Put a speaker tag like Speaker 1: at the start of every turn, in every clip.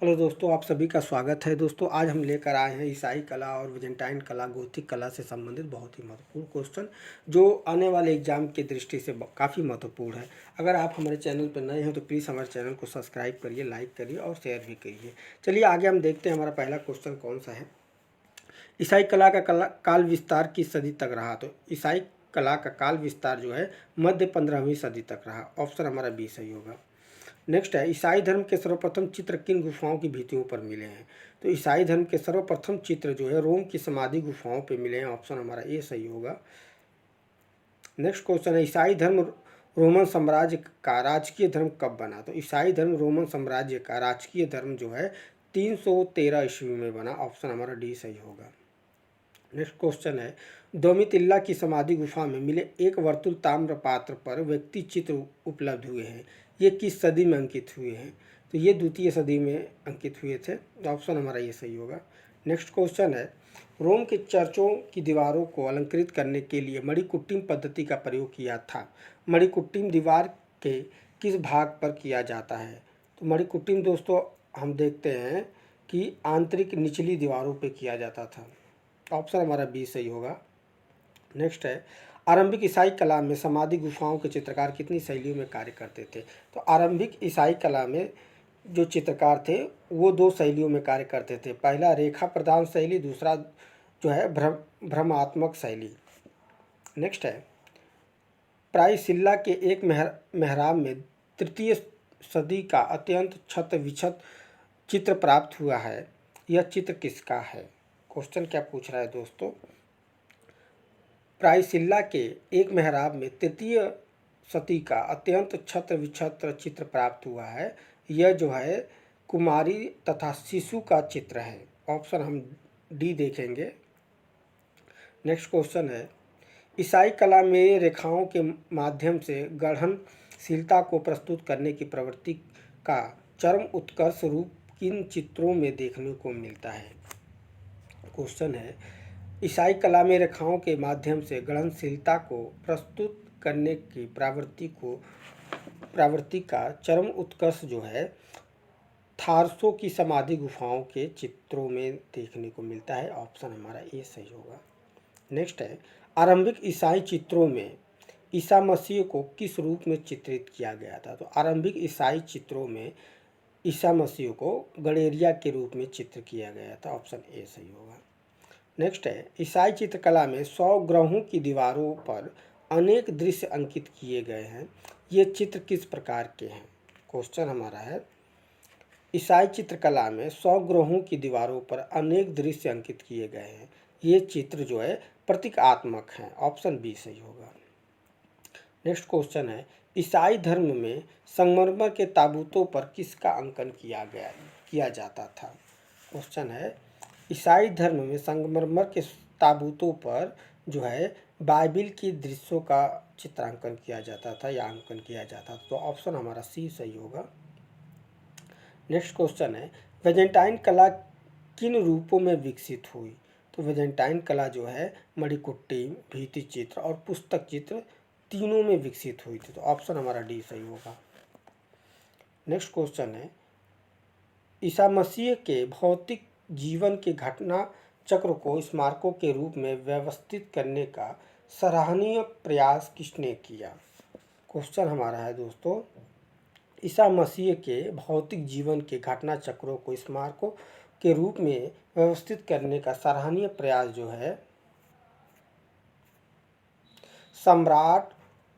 Speaker 1: Hello दोस्तों, आप सभी का स्वागत है। दोस्तों आज हम लेकर आए हैं ईसाई कला और बिजेंटाइन कला, गोथिक कला से संबंधित बहुत ही महत्वपूर्ण क्वेश्चन जो आने वाले एग्जाम की दृष्टि से काफ़ी महत्वपूर्ण है। अगर आप हमारे चैनल पर नए हैं तो प्लीज़ हमारे चैनल को सब्सक्राइब करिए, लाइक करिए और शेयर भी करिए। चलिए आगे हम देखते हैं हमारा पहला क्वेश्चन कौन सा है। ईसाई कला का काल विस्तार किस सदी तक रहा? तो ईसाई कला का काल विस्तार जो है मध्य 15वीं सदी तक रहा। ऑप्शन हमारा बी सही होगा। नेक्स्ट है, ईसाई धर्म के सर्वप्रथम चित्र किन गुफाओं की भित्तियों पर मिले हैं? तो ईसाई धर्म के सर्वप्रथम चित्र जो है रोम की समाधि गुफाओं पे मिले हैं। ऑप्शन हमारा ए सही होगा। नेक्स्ट क्वेश्चन है, ईसाई धर्म रोमन साम्राज्य का राजकीय धर्म कब बना? तो ईसाई धर्म रोमन साम्राज्य का राजकीय धर्म जो है 313 ईस्वी में बना। ऑप्शन हमारा डी सही होगा। नेक्स्ट क्वेश्चन है, दोमितिल्ला की समाधि गुफा में मिले एक वर्तुल ताम्र पात्र पर व्यक्ति चित्र उपलब्ध हुए हैं। ये किस सदी में अंकित हुए हैं? तो ये द्वितीय सदी में अंकित हुए थे। ऑप्शन हमारा ये सही होगा। नेक्स्ट क्वेश्चन है, रोम के चर्चों की दीवारों को अलंकृत करने के लिए मणिकुट्टीम पद्धति का प्रयोग किया था। मणिकुट्टीम दीवार के किस भाग पर किया जाता है? तो मणिकुट्टीम दोस्तों हम देखते हैं कि आंतरिक निचली दीवारों पर किया जाता था। ऑप्शन हमारा बी सही होगा। नेक्स्ट है, आरंभिक ईसाई कला में समाधि गुफाओं के चित्रकार कितनी शैलियों में कार्य करते थे? तो आरंभिक ईसाई कला में जो चित्रकार थे वो दो शैलियों में कार्य करते थे। पहला रेखा प्रधान शैली, दूसरा जो है भ्रमात्मक शैली। नेक्स्ट है, प्रायशिल्ला के एक मेहराब में तृतीय सदी का अत्यंत क्षत विक्षत चित्र प्राप्त हुआ है। यह चित्र किसका है? क्वेश्चन क्या पूछ रहा है दोस्तों? प्रायशिल्ला के एक मेहराब में तृतीय सदी का अत्यंत क्षत्र विक्षत्र चित्र प्राप्त हुआ है। यह जो है कुमारी तथा शिशु का चित्र है। ऑप्शन हम डी देखेंगे। नेक्स्ट क्वेश्चन है, ईसाई कला में रेखाओं के माध्यम से गढ़नशीलता को प्रस्तुत करने की प्रवृत्ति का चरम उत्कर्ष रूप किन चित्रों में देखने को मिलता है? क्वेश्चन है, ईसाई कला में रेखाओं के माध्यम से गढ़नशीलता को प्रस्तुत करने की प्रवृत्ति का चरम उत्कर्ष जो है थारसो की समाधि गुफाओं के चित्रों में देखने को मिलता है। ऑप्शन हमारा ए सही होगा। नेक्स्ट है, आरंभिक ईसाई चित्रों में ईसा मसीह को किस रूप में चित्रित किया गया था? तो आरंभिक ईसाई चित्रों में ईसा मसीह को गडेरिया के रूप में चित्र किया गया था। ऑप्शन ए सही होगा। नेक्स्ट है, ईसाई चित्रकला में 100 ग्रहों की दीवारों पर अनेक दृश्य अंकित किए गए हैं। ये चित्र किस प्रकार के हैं? क्वेश्चन हमारा है, ईसाई चित्रकला में 100 ग्रहों की दीवारों पर अनेक दृश्य अंकित किए गए हैं। ये चित्र जो है प्रतीकात्मक हैं। ऑप्शन बी सही होगा। नेक्स्ट क्वेश्चन है, ईसाई धर्म में संगमरमर के ताबूतों पर किसका अंकन किया जाता था? क्वेश्चन है, ईसाई धर्म में संगमरमर के ताबूतों पर जो है बाइबिल की दृश्यों का चित्रांकन किया जाता था या अंकन किया जाता था। तो ऑप्शन हमारा सी सही होगा। नेक्स्ट क्वेश्चन है, बेजेंटाइन कला किन रूपों में विकसित हुई? तो बेजेंटाइन कला जो है मणिकुट्टी, भित्ति चित्र और पुस्तक चित्र तीनों में विकसित हुई थी। तो ऑप्शन हमारा डी सही होगा। नेक्स्ट क्वेश्चन है, ईसा मसीह के भौतिक जीवन के घटना चक्र को स्मारकों के रूप में व्यवस्थित करने का सराहनीय प्रयास किसने किया? क्वेश्चन हमारा है दोस्तों, ईसा मसीह के भौतिक जीवन के घटना चक्रों को स्मारकों के रूप में व्यवस्थित करने का सराहनीय प्रयास जो है सम्राट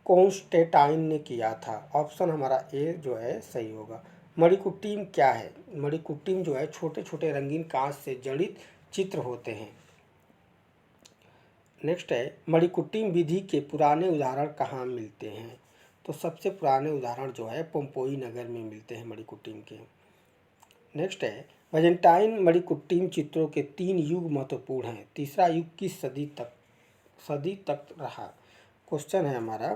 Speaker 1: कॉन्स्टेंटाइन ने किया था। ऑप्शन हमारा ए जो है सही होगा। मणिकुट्टीम क्या है? मणिकुट्टीम जो है छोटे छोटे रंगीन कांच से जड़ित चित्र होते हैं। नेक्स्ट है, मणिकुट्टीम विधि के पुराने उदाहरण कहाँ मिलते हैं? तो सबसे पुराने उदाहरण जो है पोम्पोई नगर में मिलते हैं मणिकुट्टीम के। नेक्स्ट है, बेजेंटाइन मणिकुट्टीम चित्रों के 3 युग महत्वपूर्ण हैं। तीसरा युग किस सदी तक रहा? क्वेश्चन है हमारा,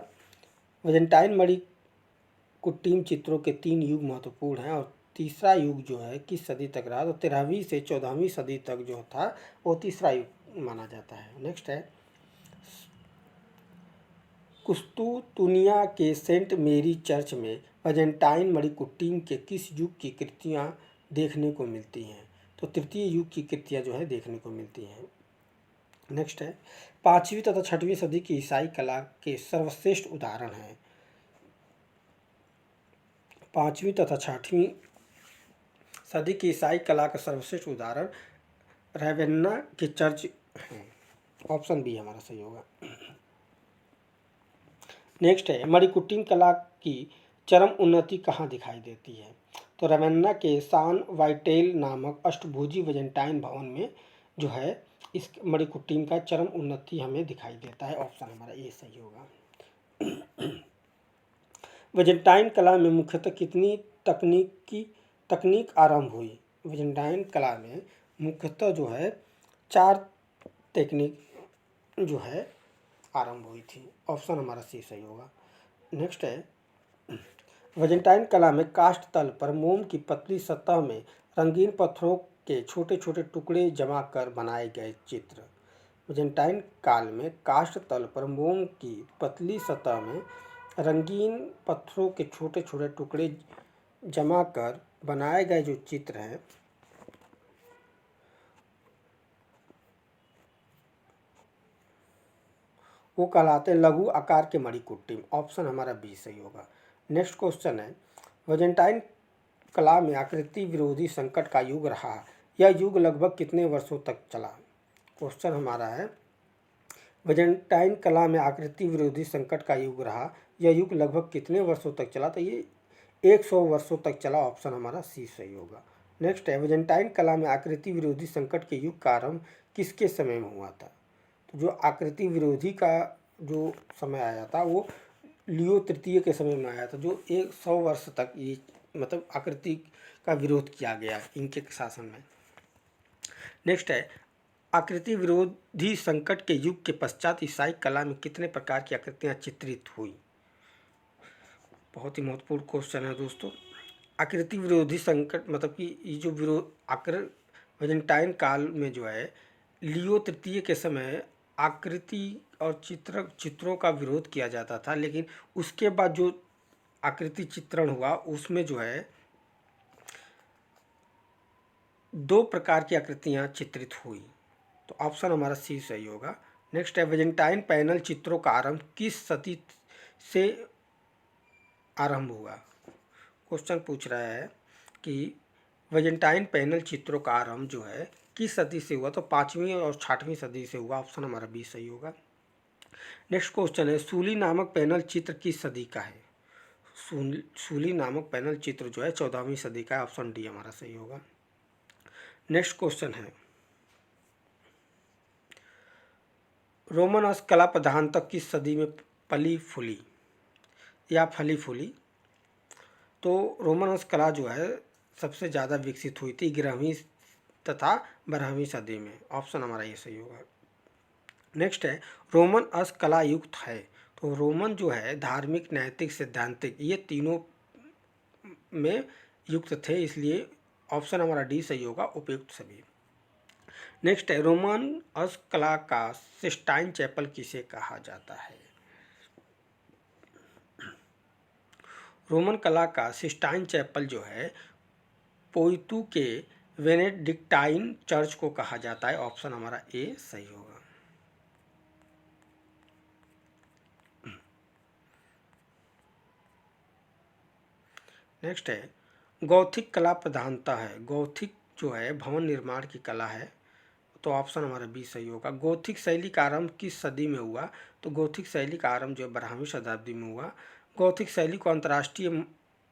Speaker 1: बेजेंटाइन मणिकुट्टीम चित्रों के 3 युग महत्वपूर्ण हैं और तीसरा युग जो है किस सदी तक रहा? तो 13वीं से 14वीं सदी तक जो था वो तीसरा युग माना जाता है। नेक्स्ट है, कुस्तुतुनिया के सेंट मेरी चर्च में बेजेंटाइन मणिकुट्टीम के किस युग की कृतियाँ देखने को मिलती हैं। तो तृतीय युग की कृतियाँ जो है देखने को मिलती हैं। नेक्स्ट है 5वीं तथा 6वीं सदी की ईसाई कला के सर्वश्रेष्ठ उदाहरण हैं। 5वीं तथा 6वीं सदी की ईसाई कला का सर्वश्रेष्ठ उदाहरण रवेन्ना के चर्च हैं। ऑप्शन बी हमारा सही होगा। नेक्स्ट है मणिकुट्टिम कला की चरम उन्नति कहाँ दिखाई देती है? तो रवेन्ना के सान वाइटेल नामक अष्टभुजी वेजेंटाइन भवन में जो है इस मणिकुट्टिम का चरम उन्नति हमें दिखाई देता है। ऑप्शन हमारा ए सही होगा। वेजेंटाइन कला में मुख्यतः कितनी तकनीक आरंभ हुई? वेजेंटाइन कला में मुख्यतः जो है 4 तकनीक जो है आरंभ हुई थी। ऑप्शन हमारा सी सही होगा। नेक्स्ट है वेजेंटाइन कला में काष्ठ तल पर मोम की पतली सतह में रंगीन पत्थरों के छोटे छोटे टुकड़े जमा कर बनाए गए चित्र। वेजेंटाइन काल में काष्ठ तल पर मोम की पतली सतह में रंगीन पत्थरों के छोटे छोटे टुकड़े जमा कर बनाए गए जो चित्र हैं वो कहलाते हैं लघु आकार के मणिकुट्टिम। ऑप्शन हमारा बी सही होगा। नेक्स्ट क्वेश्चन है वेजेंटाइन कला में आकृति विरोधी संकट का युग रहा, यह युग लगभग कितने वर्षों तक चला? क्वेश्चन हमारा है वेजेंटाइन कला में आकृति विरोधी संकट का युग रहा, यह युग लगभग कितने वर्षों तक चला? तो ये 100 वर्षों तक चला। ऑप्शन हमारा सी सही होगा। नेक्स्ट है वेजेंटाइन कला में आकृति विरोधी संकट के युग का आरंभ किसके समय में हुआ था? तो जो आकृति विरोधी का जो समय आया था वो लियो तृतीय के समय में आया था, जो 100 वर्ष तक ये मतलब आकृति का विरोध किया गया इनके शासन में। नेक्स्ट है आकृति विरोधी संकट के युग के पश्चात ईसाई कला में कितने प्रकार की आकृतियाँ चित्रित हुई? बहुत ही महत्वपूर्ण क्वेश्चन है दोस्तों। आकृति विरोधी संकट मतलब कि ये जो वेजेंटाइन काल में जो है लियो तृतीय के समय आकृति और चित्रों का विरोध किया जाता था, लेकिन उसके बाद जो आकृति चित्रण हुआ उसमें जो है 2 प्रकार की आकृतियाँ चित्रित हुई। तो ऑप्शन हमारा सी सही होगा। नेक्स्ट है वेजेंटाइन पैनल चित्रों का आरंभ किस सदी से आरंभ हुआ? क्वेश्चन पूछ रहा है कि वेजेंटाइन पैनल चित्रों का आरंभ जो है किस सदी से हुआ? तो 5वीं और 6वीं सदी से हुआ। ऑप्शन हमारा बी सही होगा। नेक्स्ट क्वेश्चन है सूली नामक पैनल चित्र किस सदी का है? सूली नामक पैनल चित्र जो है 14वीं सदी का है। ऑप्शन डी हमारा सही होगा। नेक्स्ट क्वेश्चन है रोमन कला प्रधानतः किस सदी में फली फूली? तो रोमन कला जो है सबसे ज़्यादा विकसित हुई थी 11वीं तथा 12वीं सदी में। ऑप्शन हमारा ये सही होगा। नेक्स्ट है रोमन कला युक्त है। तो रोमन जो है धार्मिक, नैतिक, सैद्धांतिक ये तीनों में युक्त थे, इसलिए ऑप्शन हमारा डी सही होगा, उपयुक्त सभी। नेक्स्ट है रोमन कला का सिस्टाइन चैपल किसे कहा जाता है? रोमन कला का सिस्टाइन चैपल जो है पोइतु के बेनेडिक्टाइन चर्च को कहा जाता है। ऑप्शन हमारा ए सही होगा। नेक्स्ट है गौथिक कला प्रधानता है। गौथिक जो है भवन निर्माण की कला है, तो ऑप्शन हमारा बी सही होगा। गौथिक शैली का आरंभ किस सदी में हुआ? तो गौथिक शैली का आरंभ जो है 12वीं शताब्दी में हुआ। गौथिक शैली को अंतर्राष्ट्रीय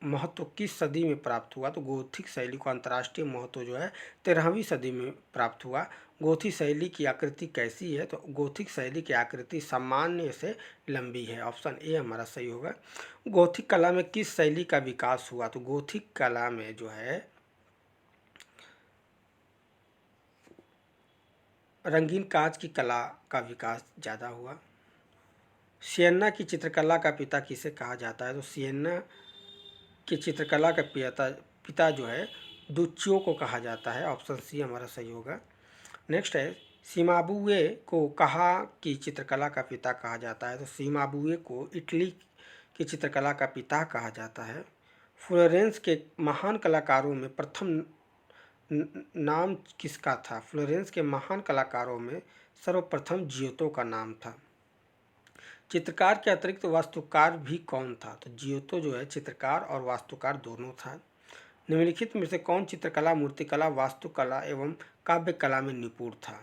Speaker 1: महत्व किस सदी में प्राप्त हुआ? तो गौथिक शैली को अंतर्राष्ट्रीय महत्व जो है 13वीं सदी में प्राप्त हुआ। गौथिक शैली की आकृति कैसी है? तो गौथिक शैली की आकृति सामान्य से लंबी है। ऑप्शन ए हमारा सही होगा। गौथिक कला में किस शैली का विकास हुआ? तो गौथिक कला में जो है रंगीन कांच की कला का विकास ज़्यादा हुआ। सियन्ना की चित्रकला का पिता किसे कहा जाता है? तो सियन्ना की चित्रकला का पिता जो है दुच्चियो को कहा जाता है। ऑप्शन सी हमारा सही होगा। नेक्स्ट है सिमाबुए को कहाँ की चित्रकला का पिता कहा जाता है? तो सिमाबुए को इटली की चित्रकला का पिता कहा जाता है। फ्लोरेंस के महान कलाकारों में प्रथम नाम किसका था? फ्लोरेंस के महान कलाकारों में सर्वप्रथम जियोतो का नाम था। चित्रकार के अतिरिक्त वास्तुकार भी कौन था? तो जियोतो जो है चित्रकार और वास्तुकार दोनों था। निम्नलिखित में से कौन चित्रकला, मूर्तिकला, वास्तुकला एवं काव्य कला में निपुण था?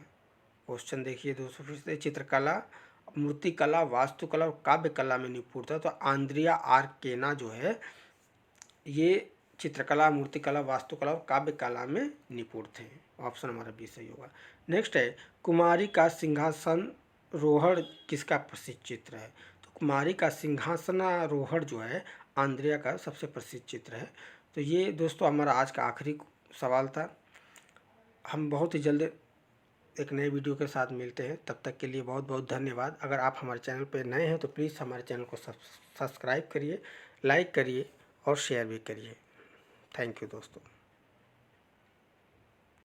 Speaker 1: क्वेश्चन देखिए दोस्तों फिर से, चित्रकला, मूर्तिकला, वास्तुकला और काव्य कला में निपुण था। तो आंद्रिया आर्केना जो है ये चित्रकला, मूर्तिकला, वास्तुकला और काव्य कला में निपुण थे। ऑप्शन हमारा बी सही होगा। नेक्स्ट है, कुमारी का सिंहासन रोहड़ किसका प्रसिद्ध चित्र है? तो कुमारी का सिंहासनारोहण जो है आंद्रिया का सबसे प्रसिद्ध चित्र है। तो ये दोस्तों हमारा आज का आखिरी सवाल था। हम बहुत ही जल्द एक नए वीडियो के साथ मिलते हैं, तब तक के लिए बहुत बहुत धन्यवाद। अगर आप हमारे चैनल पर नए हैं तो प्लीज़ हमारे चैनल को सब्सक्राइब करिए, लाइक करिए और शेयर भी करिए। थैंक यू दोस्तों।